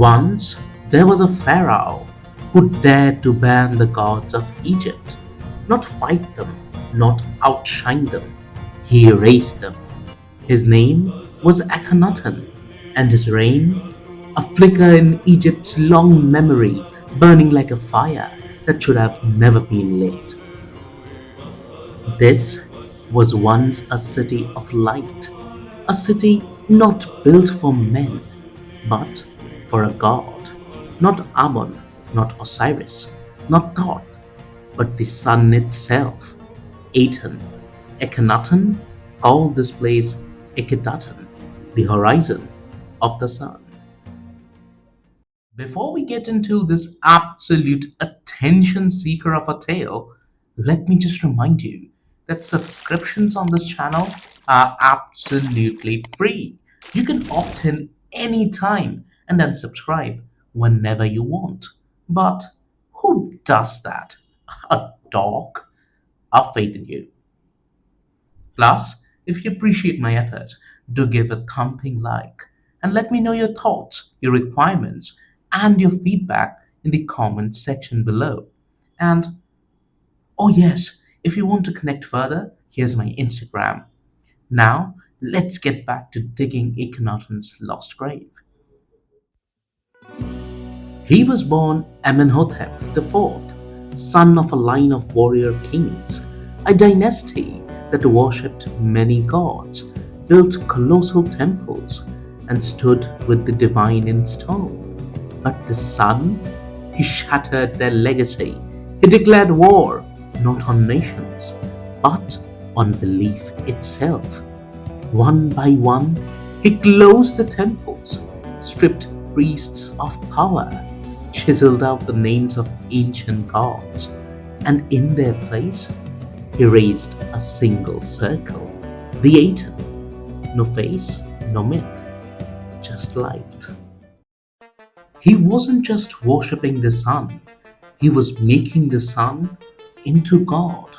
Once there was a Pharaoh who dared to ban the gods of Egypt, not fight them, not outshine them. He erased them. His name was Akhenaten, and his reign a flicker in Egypt's long memory, burning like a fire that should have never been lit. This was once a city of light, a city not built for men, but for a god. Not Ammon, not Osiris, not Thoth, but the sun itself. Aten, Akhenaten called this place Akhetaten, the horizon of the sun. Before we get into this absolute attention seeker of a tale, let me just remind you that subscriptions on this channel are absolutely free. You can opt in anytime and then subscribe whenever you want. But who does that? A dog? I've faith in you. Plus, if you appreciate my effort, do give a thumping like and let me know your thoughts, your requirements, and your feedback in the comment section below. And oh, yes, if you want to connect further, here's my Instagram. Now, let's get back to digging Akhenaten's lost grave. He was born Amenhotep IV, son of a line of warrior kings, a dynasty that worshipped many gods, built colossal temples, and stood with the divine in stone. But the son, he shattered their legacy. He declared war not on nations, but on belief itself. One by one, he closed the temples, stripped priests of power, chiseled out the names of ancient gods, and in their place, he raised a single circle, the Aten. No face, no myth, just light. He wasn't just worshipping the sun, he was making the sun into God,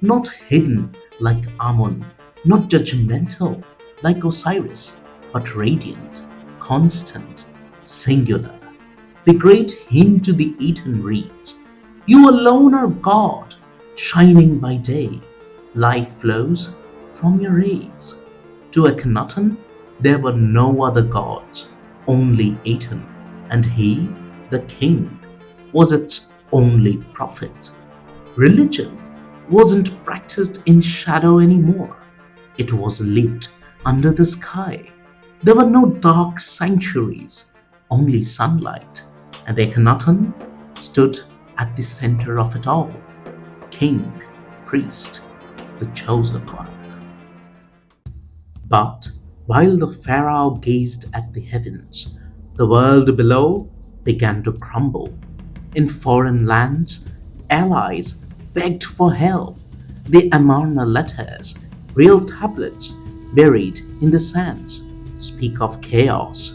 not hidden like Ammon, not judgmental like Osiris, but radiant, constant, singular. The great hymn to the Aten reads, "You alone are God, shining by day. Life flows from your rays." To Akhenaten, there were no other gods, only Aten, and he, the king, was its only prophet. Religion wasn't practiced in shadow anymore. It was lived under the sky. There were no dark sanctuaries, only sunlight, and Akhenaten stood at the center of it all. King, priest, the chosen one. But while the Pharaoh gazed at the heavens, the world below began to crumble. In foreign lands, allies begged for help. The Amarna Letters, real tablets buried in the sands, speak of chaos.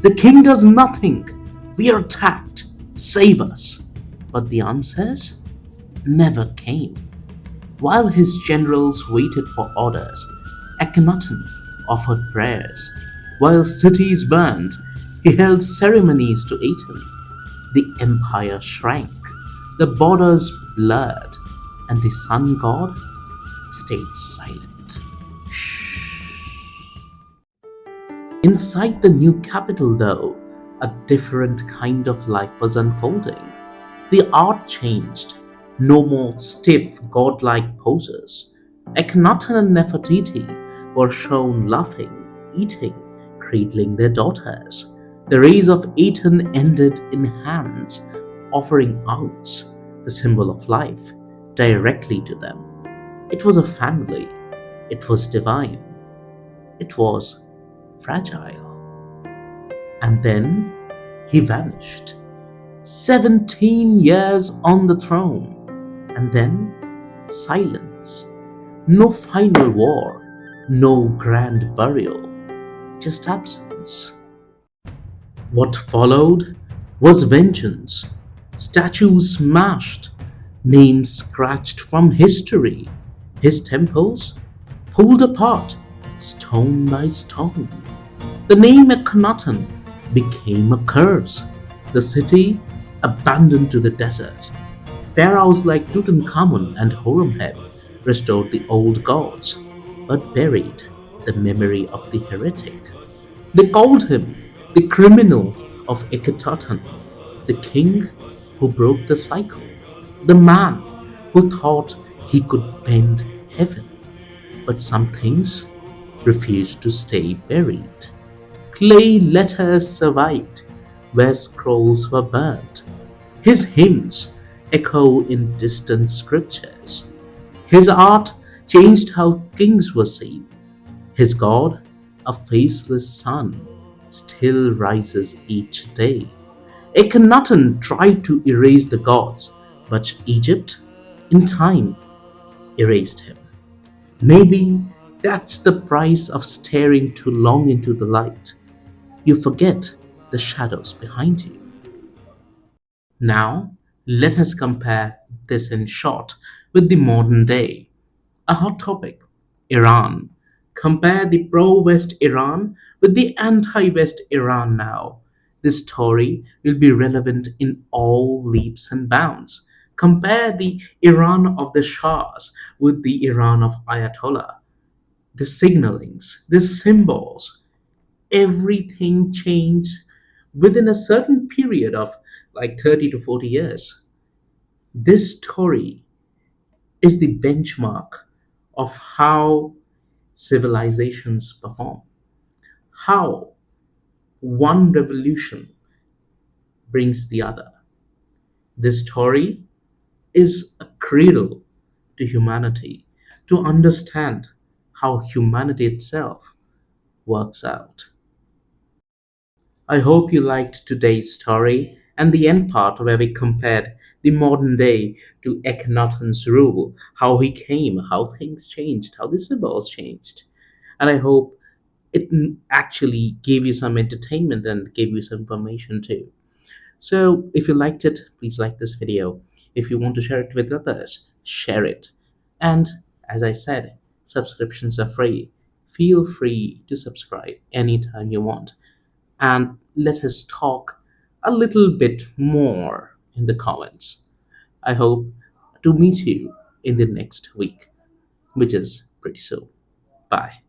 The king does nothing. We are attacked. Save us. But the answers never came. While his generals waited for orders, Akhenaten offered prayers. While cities burned, he held ceremonies to Aten. The empire shrank, the borders blurred, and the sun god stayed silent. Inside the new capital, though, a different kind of life was unfolding. The art changed. No more stiff, godlike poses. Akhenaten and Nefertiti were shown laughing, eating, cradling their daughters. The rays of Aten ended in hands, offering ounce, the symbol of life, directly to them. It was a family. It was divine. It was fragile. And then he vanished. 17 years on the throne. And then silence. No final war. No grand burial. Just absence. What followed was vengeance. Statues smashed. Names scratched from history. His temples pulled apart, stone by stone. The name Akhenaten became a curse. The city abandoned to the desert. Pharaohs like Tutankhamun and Horemheb restored the old gods, but buried the memory of the heretic. They called him the criminal of Akhetaten, the king who broke the cycle, the man who thought he could bend heaven. But some things refused to stay buried. Clay letters survived where scrolls were burned. His hymns echo in distant scriptures. His art changed how kings were seen. His God, a faceless sun, still rises each day. Akhenaten tried to erase the gods, but Egypt, in time, erased him. Maybe that's the price of staring too long into the light. You forget the shadows behind you. Now, let us compare this in short with the modern day. A hot topic: Iran. Compare the pro West Iran with the anti West Iran now. This story will be relevant in all leaps and bounds. Compare the Iran of the Shahs with the Iran of Ayatollah. The signalings, the symbols, everything changed within a certain period of like 30 to 40 years. This story is the benchmark of how civilizations perform, how one revolution brings the other. This story is a cradle to humanity to understand how humanity itself works out. I hope you liked today's story and the end part where we compared the modern day to Akhenaten's rule, how he came, how things changed, how the symbols changed. And I hope it actually gave you some entertainment and gave you some information too. So if you liked it, please like this video. If you want to share it with others, share it. And as I said, subscriptions are free. Feel free to subscribe anytime you want. And let us talk a little bit more in the comments. I hope to meet you in the next week, which is pretty soon. Bye.